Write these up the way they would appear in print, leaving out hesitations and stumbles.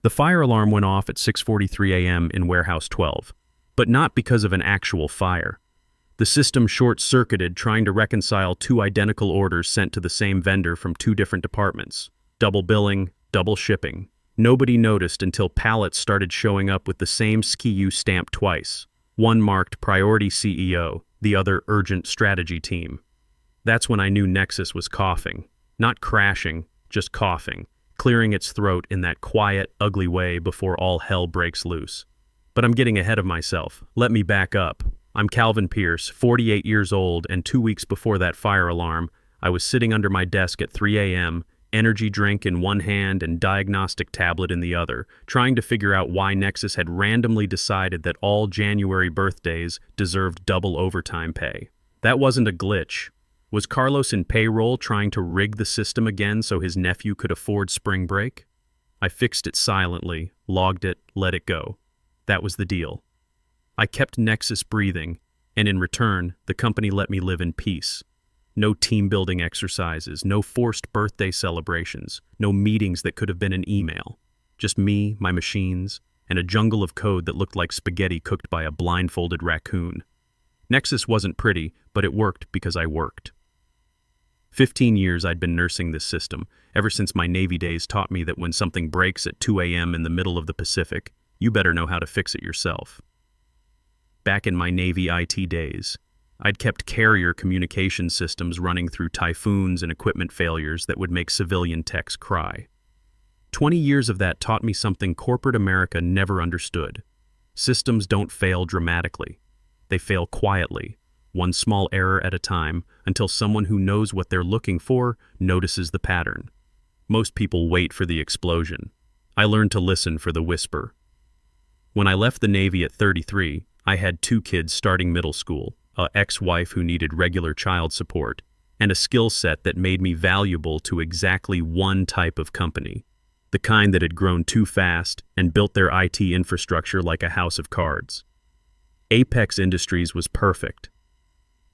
The fire alarm went off at 6:43 a.m. in Warehouse 12, but not because of an actual fire. The system short-circuited trying to reconcile two identical orders sent to the same vendor from two different departments. Double billing, double shipping. Nobody noticed until pallets started showing up with the same SKU stamp twice. One marked Priority CEO, the other Urgent Strategy Team. That's when I knew Nexus was coughing. Not crashing, just coughing, clearing its throat in that quiet, ugly way before all hell breaks loose. But I'm getting ahead of myself. Let me back up. I'm Calvin Pierce, 48 years old, and 2 weeks before that fire alarm, I was sitting under my desk at 3 a.m., energy drink in one hand and diagnostic tablet in the other, trying to figure out why Nexus had randomly decided that all January birthdays deserved double overtime pay. That wasn't a glitch. Was Carlos in payroll trying to rig the system again so his nephew could afford spring break? I fixed it silently, logged it, let it go. That was the deal. I kept Nexus breathing, and in return, the company let me live in peace. No team-building exercises, no forced birthday celebrations, no meetings that could have been an email. Just me, my machines, and a jungle of code that looked like spaghetti cooked by a blindfolded raccoon. Nexus wasn't pretty, but it worked because I worked. 15 years I'd been nursing this system, ever since my Navy days taught me that when something breaks at 2 a.m. in the middle of the Pacific, you better know how to fix it yourself. Back in my Navy IT days, I'd kept carrier communication systems running through typhoons and equipment failures that would make civilian techs cry. 20 years of that taught me something corporate America never understood. Systems don't fail dramatically. They fail quietly, one small error at a time, until someone who knows what they're looking for notices the pattern. Most people wait for the explosion. I learned to listen for the whisper. When I left the Navy at 33, I had 2 kids starting middle school, an ex-wife who needed regular child support, and a skill set that made me valuable to exactly one type of company, the kind that had grown too fast and built their IT infrastructure like a house of cards. Apex Industries was perfect.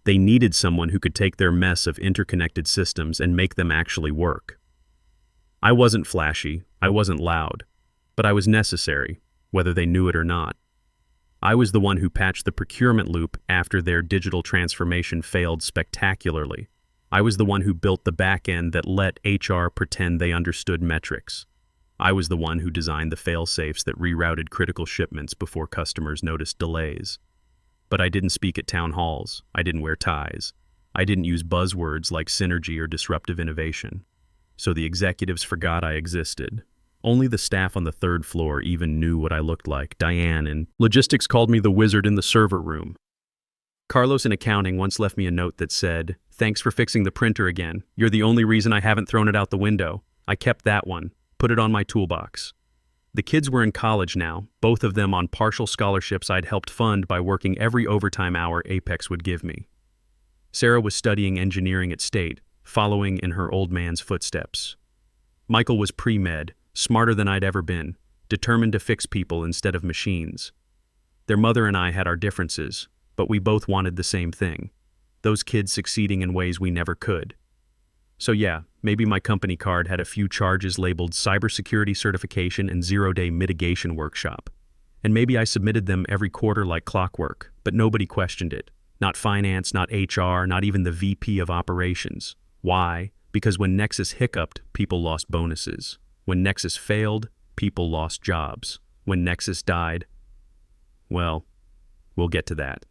They needed someone who could take their mess of interconnected systems and make them actually work. I wasn't flashy, I wasn't loud, but I was necessary, whether they knew it or not. I was the one who patched the procurement loop after their digital transformation failed spectacularly. I was the one who built the back end that let HR pretend they understood metrics. I was the one who designed the fail-safes that rerouted critical shipments before customers noticed delays. But I didn't speak at town halls. I didn't wear ties. I didn't use buzzwords like synergy or disruptive innovation. So the executives forgot I existed. Only the staff on the 3rd floor even knew what I looked like. Diane in logistics called me the wizard in the server room. Carlos in accounting once left me a note that said, "Thanks for fixing the printer again. You're the only reason I haven't thrown it out the window." I kept that one, put it on my toolbox. The kids were in college now, both of them on partial scholarships I'd helped fund by working every overtime hour Apex would give me. Sarah was studying engineering at State, following in her old man's footsteps. Michael was pre-med, smarter than I'd ever been, determined to fix people instead of machines. Their mother and I had our differences, but we both wanted the same thing. Those kids succeeding in ways we never could. So yeah, maybe my company card had a few charges labeled cybersecurity certification and 0-day mitigation workshop. And maybe I submitted them every quarter like clockwork, but nobody questioned it. Not finance, not HR, not even the VP of operations. Why? Because when Nexus hiccuped, people lost bonuses. When Nexus failed, people lost jobs. When Nexus died, well, we'll get to that.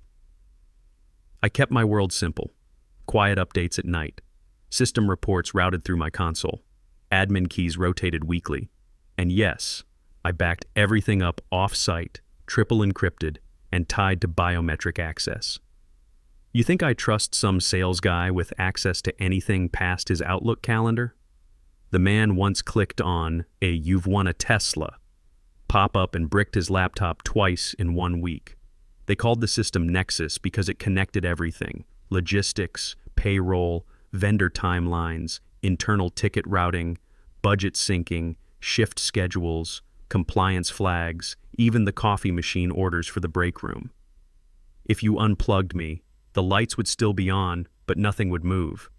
I kept my world simple. Quiet updates at night. System reports routed through my console. Admin keys rotated weekly. And yes, I backed everything up off-site, triple encrypted, and tied to biometric access. You think I trust some sales guy with access to anything past his Outlook calendar? The man once clicked on a "You've won a Tesla" pop-up and bricked his laptop twice in 1 week. They called the system Nexus because it connected everything: logistics, payroll, vendor timelines, internal ticket routing, budget syncing, shift schedules, compliance flags, even the coffee machine orders for the break room. If you unplugged me, the lights would still be on, but nothing would move.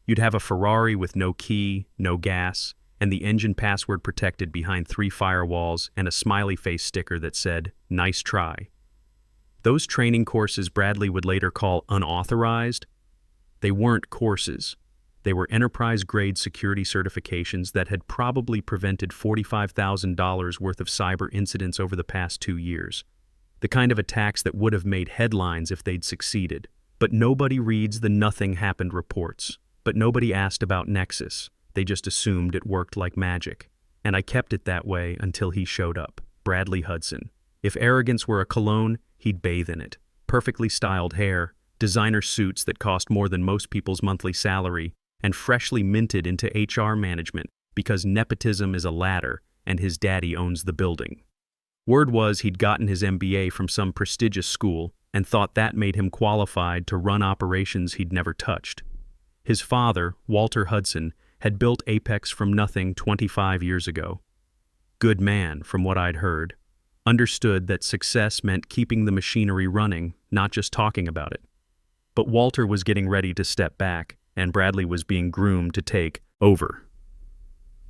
You'd have a Ferrari with no key, no gas, and the engine password protected behind 3 firewalls and a smiley face sticker that said, "Nice try." Those training courses Bradley would later call unauthorized, they weren't courses. They were enterprise-grade security certifications that had probably prevented $45,000 worth of cyber incidents over the past 2 years. The kind of attacks that would have made headlines if they'd succeeded. But nobody reads the nothing happened reports. But nobody asked about Nexus. They just assumed it worked like magic. And I kept it that way until he showed up, Bradley Hudson. If arrogance were a cologne, he'd bathe in it. Perfectly styled hair, designer suits that cost more than most people's monthly salary, and freshly minted into HR management because nepotism is a ladder and his daddy owns the building. Word was he'd gotten his MBA from some prestigious school and thought that made him qualified to run operations he'd never touched. His father, Walter Hudson, had built Apex from nothing 25 years ago. Good man, from what I'd heard. Understood that success meant keeping the machinery running, not just talking about it. But Walter was getting ready to step back, and Bradley was being groomed to take over.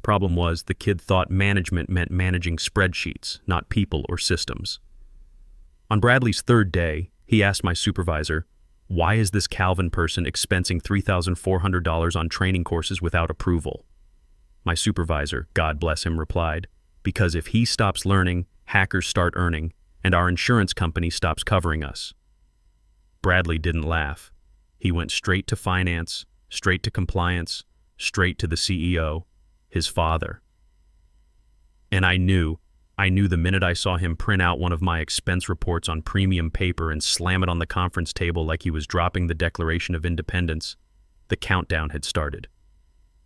Problem was, the kid thought management meant managing spreadsheets, not people or systems. On Bradley's 3rd day, he asked my supervisor, "Why is this Calvin person expensing $3,400 on training courses without approval?" My supervisor, God bless him, replied, "Because if he stops learning, hackers start earning, and our insurance company stops covering us." Bradley didn't laugh. He went straight to finance, straight to compliance, straight to the CEO, his father. And I knew the minute I saw him print out one of my expense reports on premium paper and slam it on the conference table like he was dropping the Declaration of Independence, the countdown had started.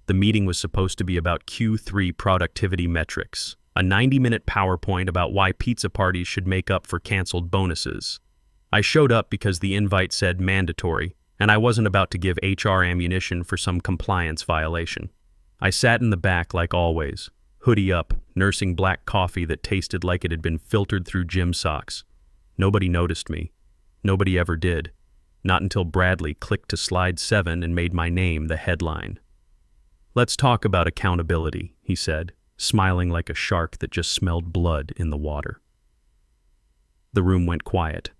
The meeting was supposed to be about Q3 productivity metrics, a 90-minute PowerPoint about why pizza parties should make up for canceled bonuses. I showed up because the invite said mandatory, and I wasn't about to give HR ammunition for some compliance violation. I sat in the back like always, hoodie up, nursing black coffee that tasted like it had been filtered through gym socks. Nobody noticed me. Nobody ever did. Not until Bradley clicked to slide 7 and made my name the headline. "Let's talk about accountability," he said, smiling like a shark that just smelled blood in the water. The room went quiet.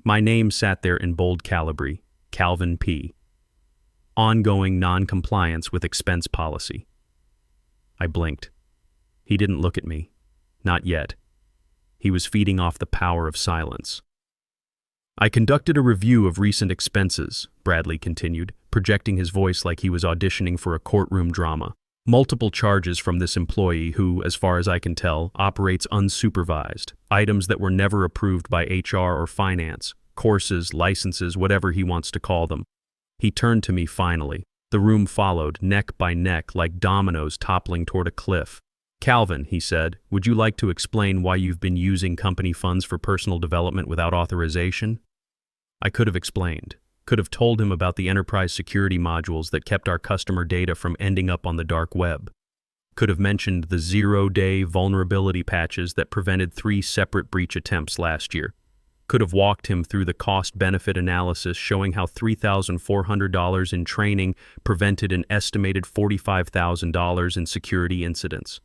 My name sat there in bold calibri, Calvin P. Ongoing non-compliance with expense policy. I blinked. He didn't look at me. Not yet. He was feeding off the power of silence. "I conducted a review of recent expenses," Bradley continued, projecting his voice like he was auditioning for a courtroom drama. "Multiple charges from this employee who, as far as I can tell, operates unsupervised, items that were never approved by HR or finance, courses, licenses, whatever he wants to call them." He turned to me finally. The room followed, neck by neck, like dominoes toppling toward a cliff. "Calvin," he said, "would you like to explain why you've been using company funds for personal development without authorization?" I could have explained. Could have told him about the enterprise security modules that kept our customer data from ending up on the dark web. Could have mentioned the 0-day vulnerability patches that prevented 3 separate breach attempts last year. Could have walked him through the cost-benefit analysis showing how $3,400 in training prevented an estimated $45,000 in security incidents.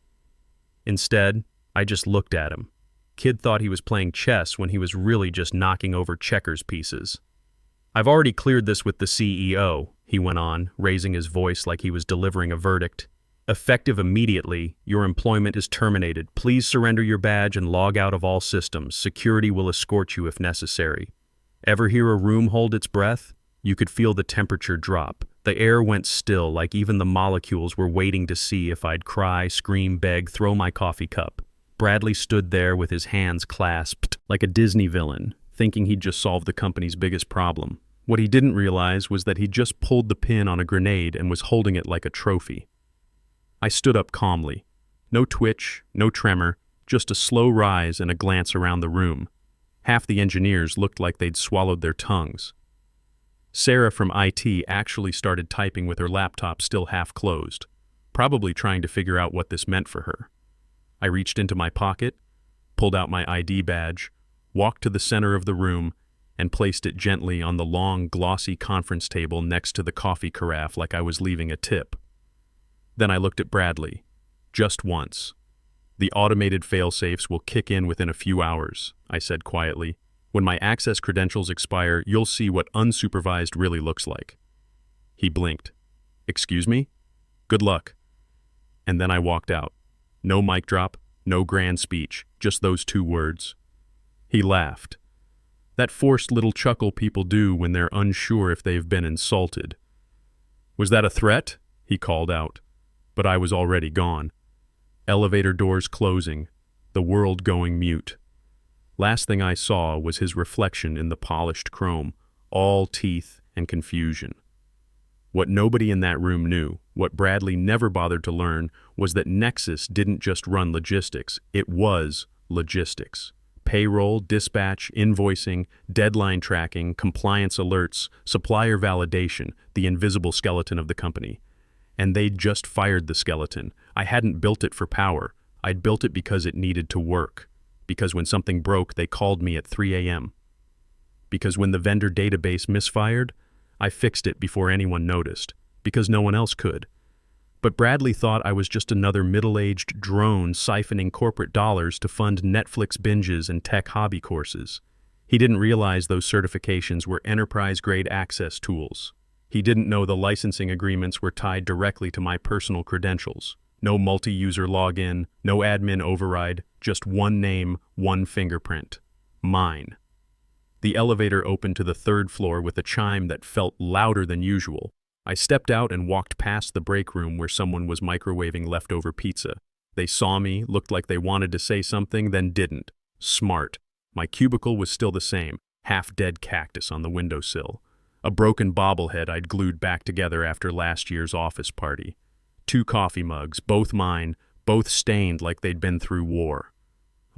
Instead, I just looked at him. Kid thought he was playing chess when he was really just knocking over checkers pieces. "I've already cleared this with the CEO," he went on, raising his voice like he was delivering a verdict. "Effective immediately, your employment is terminated. Please surrender your badge and log out of all systems. Security will escort you if necessary." Ever hear a room hold its breath? You could feel the temperature drop. The air went still, like even the molecules were waiting to see if I'd cry, scream, beg, throw my coffee cup. Bradley stood there with his hands clasped, like a Disney villain, thinking he'd just solved the company's biggest problem. What he didn't realize was that he'd just pulled the pin on a grenade and was holding it like a trophy. I stood up calmly. No twitch, no tremor, just a slow rise and a glance around the room. Half the engineers looked like they'd swallowed their tongues. Sarah from IT actually started typing with her laptop still half closed, probably trying to figure out what this meant for her. I reached into my pocket, pulled out my ID badge, walked to the center of the room, and placed it gently on the long, glossy conference table next to the coffee carafe like I was leaving a tip. Then I looked at Bradley. Just once. The automated fail-safes will kick in within a few hours, I said quietly. When my access credentials expire, you'll see what unsupervised really looks like. He blinked. Excuse me? Good luck. And then I walked out. No mic drop, no grand speech, just those 2 words. He laughed. That forced little chuckle people do when they're unsure if they've been insulted. Was that a threat? He called out. But I was already gone. Elevator doors closing, the world going mute. Last thing I saw was his reflection in the polished chrome, all teeth and confusion. What nobody in that room knew, what Bradley never bothered to learn, was that Nexus didn't just run logistics, it was logistics. Payroll, dispatch, invoicing, deadline tracking, compliance alerts, supplier validation, the invisible skeleton of the company. And they'd just fired the skeleton. I hadn't built it for power. I'd built it because it needed to work. Because when something broke, they called me at 3 a.m. Because when the vendor database misfired, I fixed it before anyone noticed. Because no one else could. But Bradley thought I was just another middle-aged drone siphoning corporate dollars to fund Netflix binges and tech hobby courses. He didn't realize those certifications were enterprise-grade access tools. He didn't know the licensing agreements were tied directly to my personal credentials. No multi-user login, no admin override, just one name, one fingerprint. Mine. The elevator opened to the 3rd floor with a chime that felt louder than usual. I stepped out and walked past the break room where someone was microwaving leftover pizza. They saw me, looked like they wanted to say something, then didn't. Smart. My cubicle was still the same, half-dead cactus on the windowsill. A broken bobblehead I'd glued back together after last year's office party. 2 coffee mugs, both mine, both stained like they'd been through war.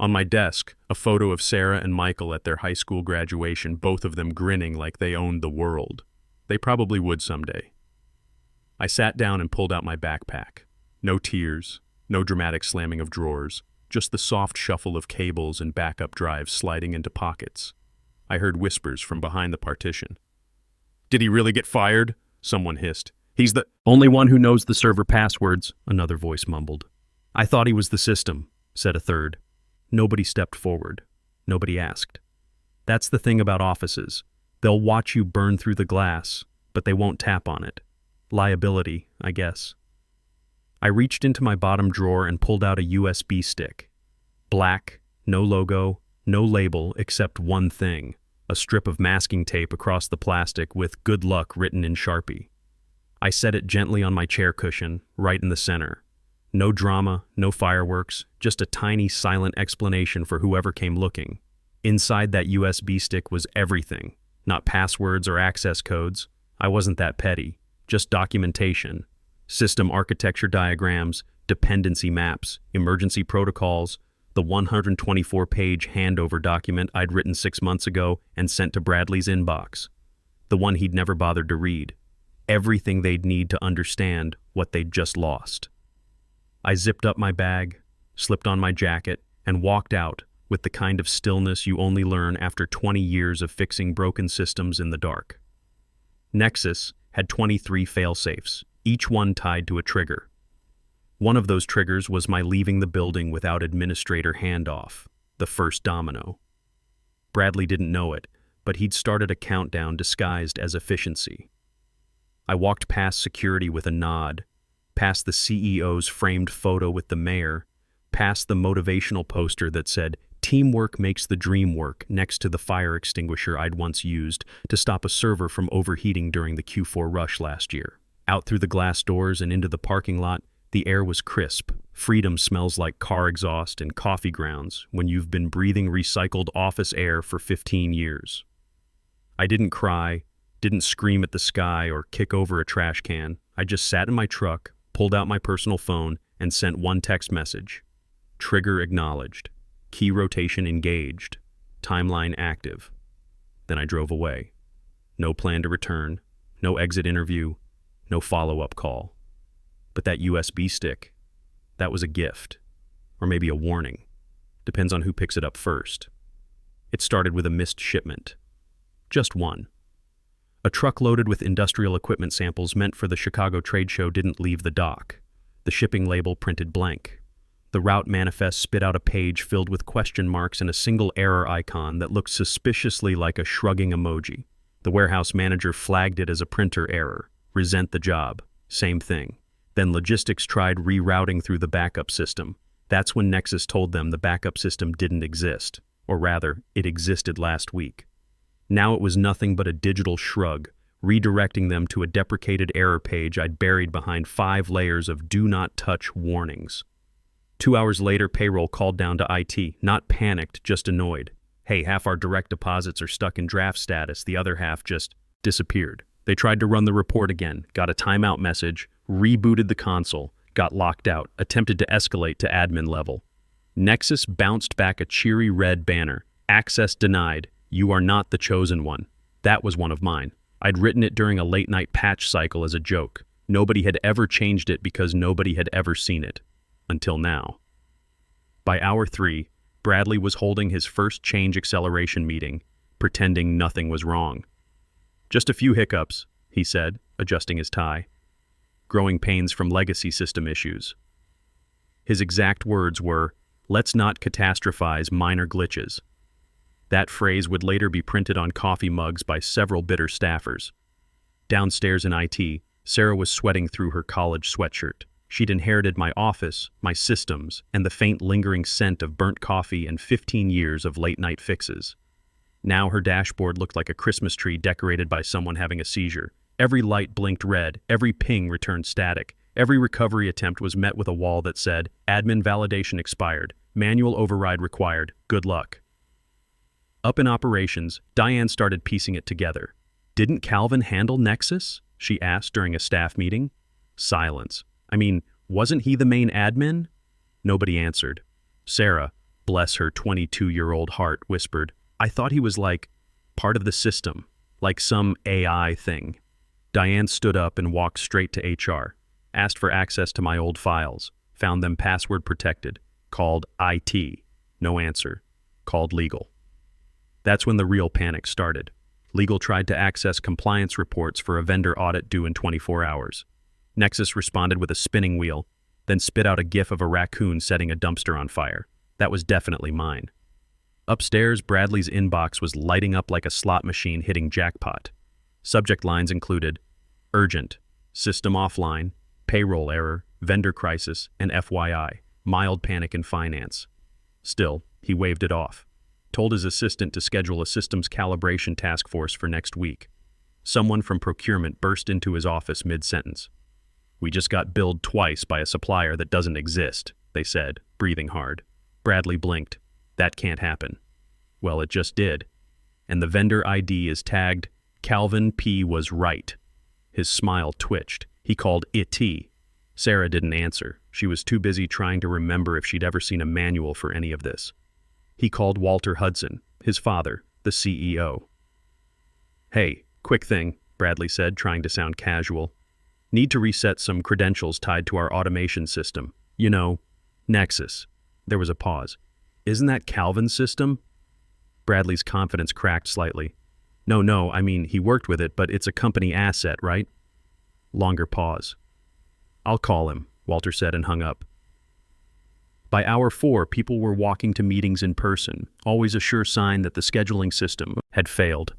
On my desk, a photo of Sarah and Michael at their high school graduation, both of them grinning like they owned the world. They probably would someday. I sat down and pulled out my backpack. No tears, no dramatic slamming of drawers, just the soft shuffle of cables and backup drives sliding into pockets. I heard whispers from behind the partition. Did he really get fired? Someone hissed. He's the only one who knows the server passwords, another voice mumbled. I thought he was the system, said a third. Nobody stepped forward. Nobody asked. That's the thing about offices. They'll watch you burn through the glass, but they won't tap on it. Liability, I guess. I reached into my bottom drawer and pulled out a USB stick. Black, no logo, no label except one thing, a strip of masking tape across the plastic with "Good luck" written in Sharpie. I set it gently on my chair cushion, right in the center. No drama, no fireworks, just a tiny silent explanation for whoever came looking. Inside that USB stick was everything, not passwords or access codes. I wasn't that petty, just documentation. System architecture diagrams, dependency maps, emergency protocols, the 124-page handover document I'd written 6 months ago and sent to Bradley's inbox. The one he'd never bothered to read. Everything they'd need to understand what they'd just lost. I zipped up my bag, slipped on my jacket, and walked out with the kind of stillness you only learn after 20 years of fixing broken systems in the dark. Nexus had 23 fail-safes, each one tied to a trigger. One of those triggers was my leaving the building without administrator handoff, the first domino. Bradley didn't know it, but he'd started a countdown disguised as efficiency. I walked past security with a nod, past the CEO's framed photo with the mayor, past the motivational poster that said, "Teamwork makes the dream work," next to the fire extinguisher I'd once used to stop a server from overheating during the Q4 rush last year. Out through the glass doors and into the parking lot, the air was crisp. Freedom smells like car exhaust and coffee grounds when you've been breathing recycled office air for 15 years. I didn't cry, didn't scream at the sky or kick over a trash can. I just sat in my truck, pulled out my personal phone, and sent one text message. Trigger acknowledged. Key rotation engaged. Timeline active. Then I drove away. No plan to return, no exit interview, no follow-up call. But that USB stick, that was a gift. Or maybe a warning. Depends on who picks it up first. It started with a missed shipment. Just one. A truck loaded with industrial equipment samples meant for the Chicago trade show didn't leave the dock. the shipping label printed blank. The route manifest spit out a page filled with question marks and a single error icon that looked suspiciously like a shrugging emoji. The warehouse manager flagged it as a printer error. Resent the job. Same thing. Then logistics tried rerouting through the backup system. That's when Nexus told them the backup system didn't exist. Or rather, it existed last week. Now it was nothing but a digital shrug, redirecting them to a deprecated error page I'd buried behind 5 layers of do not touch warnings. 2 hours later, payroll called down to IT, not panicked, just annoyed. Hey, half our direct deposits are stuck in draft status, the other half just disappeared. They tried to run the report again, got a timeout message, rebooted the console, got locked out, attempted to escalate to admin level. Nexus bounced back a cheery red banner. Access denied. You are not the chosen one. That was one of mine. I'd written it during a late-night patch cycle as a joke. Nobody had ever changed it because nobody had ever seen it. Until now. By hour 3, Bradley was holding his first change acceleration meeting, pretending nothing was wrong. Just a few hiccups, he said, adjusting his tie. Growing pains from legacy system issues. His exact words were, "Let's not catastrophize minor glitches." That phrase would later be printed on coffee mugs by several bitter staffers. Downstairs in IT, Sarah was sweating through her college sweatshirt. She'd inherited my office, my systems, and the faint lingering scent of burnt coffee and 15 years of late-night fixes. Now her dashboard looked like a Christmas tree decorated by someone having a seizure. Every light blinked red, every ping returned static, every recovery attempt was met with a wall that said, "Admin validation expired, manual override required, good luck." Up in operations, Diane started piecing it together. "Didn't Calvin handle Nexus?" she asked during a staff meeting. Silence. I mean, wasn't he the main admin? Nobody answered. Sarah, bless her 22-year-old heart, whispered, "I thought he was like part of the system, like some AI thing." Diane stood up and walked straight to HR, asked for access to my old files, found them password protected, called IT. No answer. Called legal. That's when the real panic started. Legal tried to access compliance reports for a vendor audit due in 24 hours. Nexus responded with a spinning wheel, then spit out a gif of a raccoon setting a dumpster on fire. That was definitely mine. Upstairs, Bradley's inbox was lighting up like a slot machine hitting jackpot. Subject lines included urgent, system offline, payroll error, vendor crisis, and FYI, mild panic in finance. Still, he waved it off. Told his assistant to schedule a systems calibration task force for next week. Someone from procurement burst into his office mid-sentence. "We just got billed twice by a supplier that doesn't exist," they said, breathing hard. Bradley blinked. That can't happen. Well, it just did. And the vendor ID is tagged, "Calvin P. was right." His smile twitched. He called IT. Sarah didn't answer. She was too busy trying to remember if she'd ever seen a manual for any of this. He called Walter Hudson, his father, the CEO. "Hey, quick thing," Bradley said, trying to sound casual. "Need to reset some credentials tied to our automation system. You know, Nexus." There was a pause. "Isn't that Calvin's system?" Bradley's confidence cracked slightly. No, I mean, he worked with it, but it's a company asset, right?" Longer pause. "I'll call him," Walter said and hung up. By hour 4, people were walking to meetings in person, always a sure sign that the scheduling system had failed.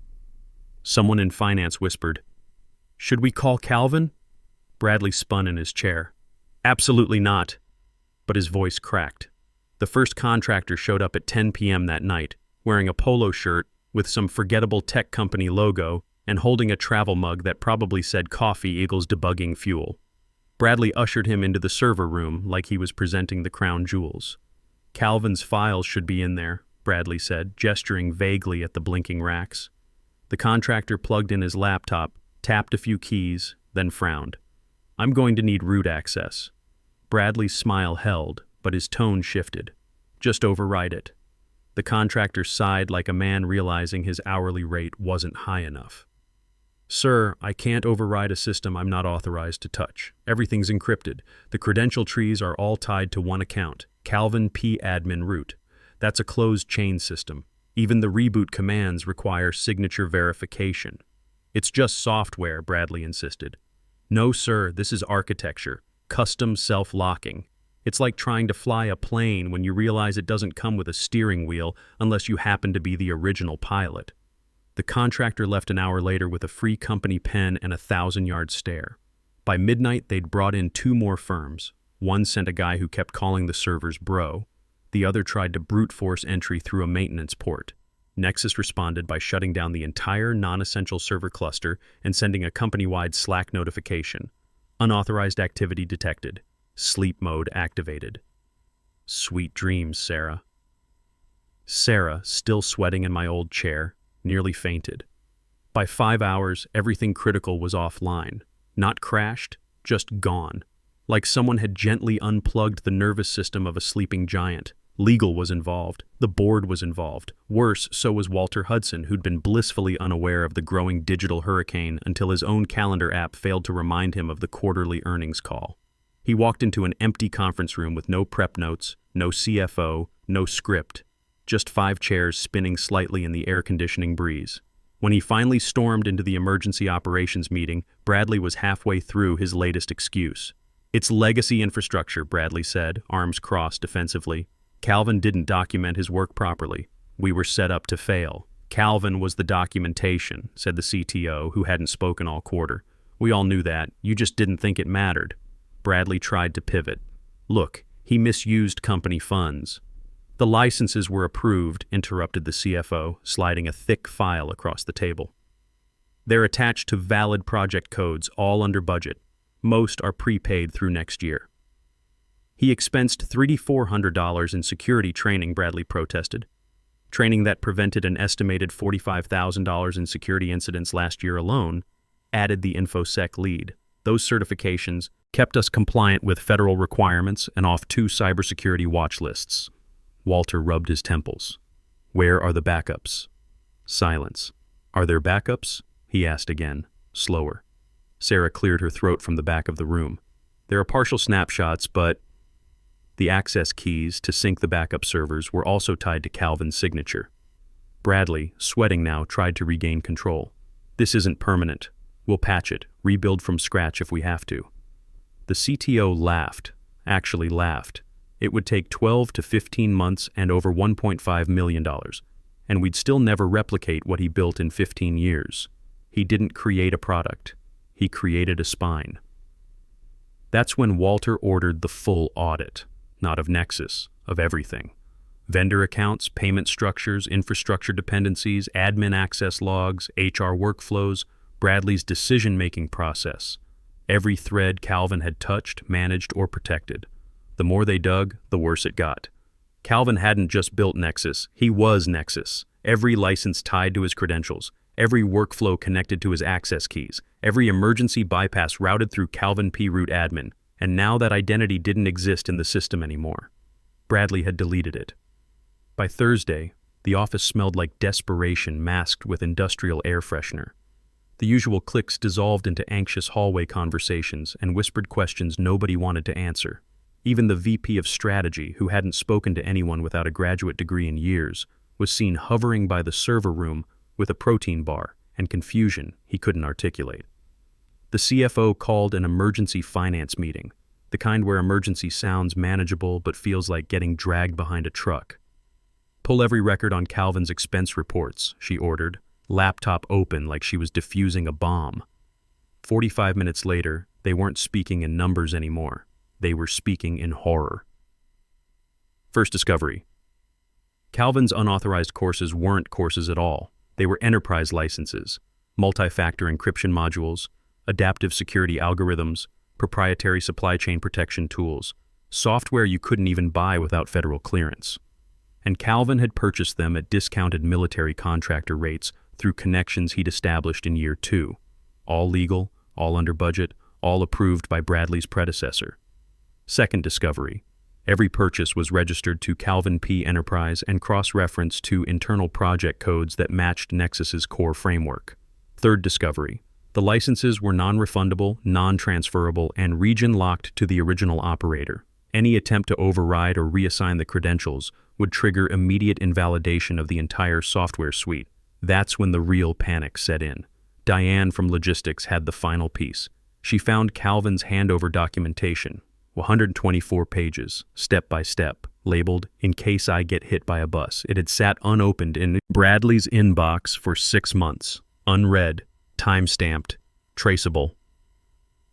Someone in finance whispered, "Should we call Calvin?" Bradley spun in his chair. "Absolutely not." But his voice cracked. The first contractor showed up at 10 p.m. that night, wearing a polo shirt with some forgettable tech company logo and holding a travel mug that probably said coffee equals debugging fuel. Bradley ushered him into the server room like he was presenting the crown jewels. "Calvin's files should be in there," Bradley said, gesturing vaguely at the blinking racks. The contractor plugged in his laptop, tapped a few keys, then frowned. "I'm going to need root access." Bradley's smile held, but his tone shifted. "Just override it." The contractor sighed like a man realizing his hourly rate wasn't high enough. "Sir, I can't override a system I'm not authorized to touch. Everything's encrypted. The credential trees are all tied to one account, Calvin P. Admin Root. That's a closed chain system. Even the reboot commands require signature verification." "It's just software," Bradley insisted. "No, sir, this is architecture. custom self-locking. It's like trying to fly a plane when you realize it doesn't come with a steering wheel unless you happen to be the original pilot. The contractor left an hour later with a free company pen and a 1,000-yard stare. By midnight, they'd brought in 2 more firms. One sent a guy who kept calling the servers bro. The other tried to brute force entry through a maintenance port. Nexus responded by shutting down the entire non-essential server cluster and sending a company-wide Slack notification. Unauthorized activity detected. Sleep mode activated. Sweet dreams, Sarah. Sarah, still sweating in my old chair, nearly fainted. By 5 hours, everything critical was offline. Not crashed, just gone. Like someone had gently unplugged the nervous system of a sleeping giant. Legal was involved. The board was involved. Worse, so was Walter Hudson, who'd been blissfully unaware of the growing digital hurricane until his own calendar app failed to remind him of the quarterly earnings call. He walked into an empty conference room with no prep notes, no CFO, no script, just 5 chairs spinning slightly in the air-conditioning breeze. When he finally stormed into the emergency operations meeting, Bradley was halfway through his latest excuse. "It's legacy infrastructure," Bradley said, arms crossed defensively. "Calvin didn't document his work properly. We were set up to fail. Calvin was the documentation," said the CTO, who hadn't spoken all quarter. "We all knew that. You just didn't think it mattered." Bradley tried to pivot. "Look, he misused company funds." "The licenses were approved," interrupted the CFO, sliding a thick file across the table. "They're attached to valid project codes, all under budget. Most are prepaid through next year." "He expensed $3,400 in security training," Bradley protested. "Training that prevented an estimated $45,000 in security incidents last year alone," added the InfoSec lead. "Those certifications kept us compliant with federal requirements and off 2 cybersecurity watch lists." Walter rubbed his temples. "Where are the backups?" Silence. "Are there backups?" he asked again, slower. Sarah cleared her throat from the back of the room. "There are partial snapshots, but..." The access keys to sync the backup servers were also tied to Calvin's signature. Bradley, sweating now, tried to regain control. "This isn't permanent. We'll patch it, rebuild from scratch if we have to." The CTO laughed, actually laughed. "It would take 12 to 15 months and over $1.5 million, and we'd still never replicate what he built in 15 years. He didn't create a product. He created a spine." That's when Walter ordered the full audit, not of Nexus, of everything. Vendor accounts, payment structures, infrastructure dependencies, admin access logs, HR workflows, Bradley's decision-making process. Every thread Calvin had touched, managed, or protected. The more they dug, the worse it got. Calvin hadn't just built Nexus, he was Nexus. Every license tied to his credentials, every workflow connected to his access keys, every emergency bypass routed through Calvin P. Root admin, and now that identity didn't exist in the system anymore. Bradley had deleted it. By Thursday, the office smelled like desperation masked with industrial air freshener. The usual cliques dissolved into anxious hallway conversations and whispered questions nobody wanted to answer. Even the VP of strategy, who hadn't spoken to anyone without a graduate degree in years, was seen hovering by the server room with a protein bar and confusion he couldn't articulate. The CFO called an emergency finance meeting, the kind where emergency sounds manageable but feels like getting dragged behind a truck. "Pull every record on Calvin's expense reports," she ordered, laptop open like she was defusing a bomb. 45 minutes later, they weren't speaking in numbers anymore. They were speaking in horror. First discovery. Calvin's unauthorized courses weren't courses at all. They were enterprise licenses, multi-factor encryption modules, adaptive security algorithms, proprietary supply chain protection tools, software you couldn't even buy without federal clearance. And Calvin had purchased them at discounted military contractor rates through connections he'd established in year 2. All legal, all under budget, all approved by Bradley's predecessor. Second discovery. Every purchase was registered to Calvin P. Enterprise and cross-referenced to internal project codes that matched Nexus's core framework. Third discovery. The licenses were non-refundable, non-transferable, and region-locked to the original operator. Any attempt to override or reassign the credentials would trigger immediate invalidation of the entire software suite. That's when the real panic set in. Diane from logistics had the final piece. She found Calvin's handover documentation, 124 pages, step by step, labeled, "In case I get hit by a bus." It had sat unopened in Bradley's inbox for 6 months, unread, time-stamped, traceable.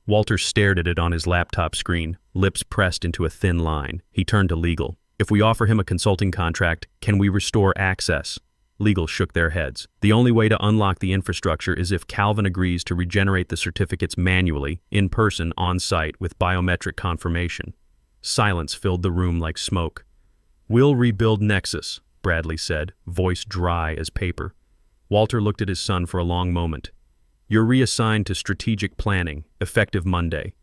Walter stared at it on his laptop screen, lips pressed into a thin line. He turned to legal. "If we offer him a consulting contract, can we restore access?" Legal shook their heads. "The only way to unlock the infrastructure is if Calvin agrees to regenerate the certificates manually, in person, on-site, with biometric confirmation." Silence filled the room like smoke. "We'll rebuild Nexus," Bradley said, voice dry as paper. Walter looked at his son for a long moment. "You're reassigned to strategic planning, effective Monday.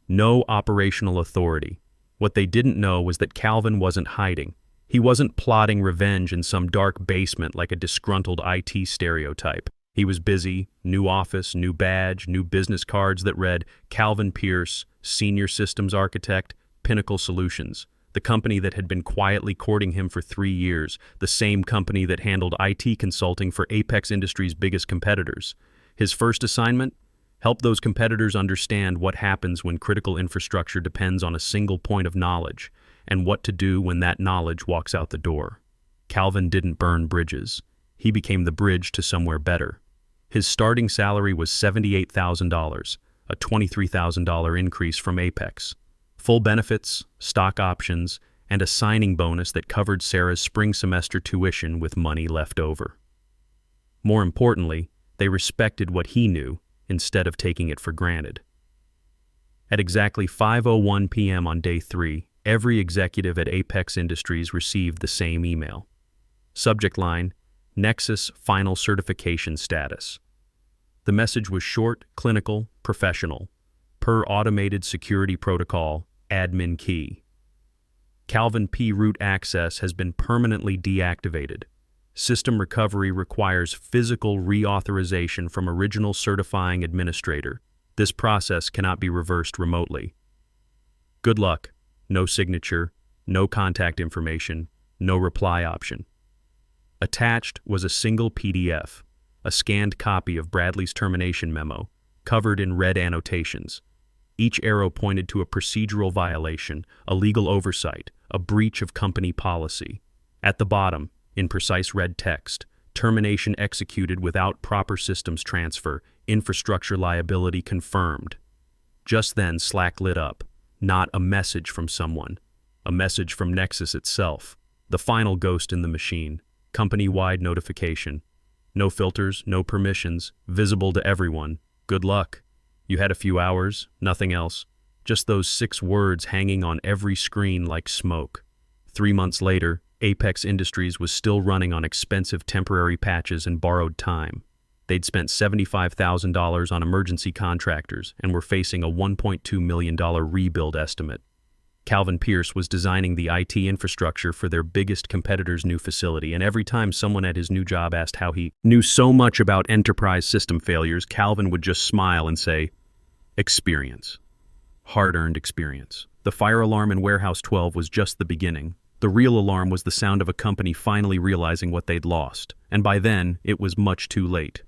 No operational authority." What they didn't know was that Calvin wasn't hiding. He wasn't plotting revenge in some dark basement like a disgruntled IT stereotype. He was busy, new office, new badge, new business cards that read, "Calvin Pierce, Senior Systems Architect, Pinnacle Solutions," the company that had been quietly courting him for 3 years, the same company that handled IT consulting for Apex Industries' biggest competitors. His first assignment? Help those competitors understand what happens when critical infrastructure depends on a single point of knowledge, and what to do when that knowledge walks out the door. Calvin didn't burn bridges. He became the bridge to somewhere better. His starting salary was $78,000, a $23,000 increase from Apex. Full benefits, stock options, and a signing bonus that covered Sarah's spring semester tuition with money left over. More importantly, they respected what he knew instead of taking it for granted. At exactly 5:01 p.m. on day 3, every executive at Apex Industries received the same email. Subject line, "Nexus Final Certification Status." The message was short, clinical, professional. Per automated security protocol, admin key. Calvin P. root access has been permanently deactivated. System recovery requires physical reauthorization from original certifying administrator. This process cannot be reversed remotely. Good luck. No signature, no contact information, no reply option. Attached was a single PDF, a scanned copy of Bradley's termination memo, covered in red annotations. Each arrow pointed to a procedural violation, a legal oversight, a breach of company policy. At the bottom, in precise red text, termination executed without proper systems transfer, infrastructure liability confirmed. Just then, Slack lit up. Not a message from someone. A message from Nexus itself. The final ghost in the machine. Company-wide notification. No filters, no permissions, visible to everyone. Good luck. You had a few hours, nothing else. Just those 6 words hanging on every screen like smoke. 3 months later, Apex Industries was still running on expensive temporary patches and borrowed time. They'd spent $75,000 on emergency contractors and were facing a $1.2 million rebuild estimate. Calvin Pierce was designing the IT infrastructure for their biggest competitor's new facility, and every time someone at his new job asked how he knew so much about enterprise system failures, Calvin would just smile and say, "Experience. Hard-earned experience." The fire alarm in Warehouse 12 was just the beginning. The real alarm was the sound of a company finally realizing what they'd lost, and by then, it was much too late.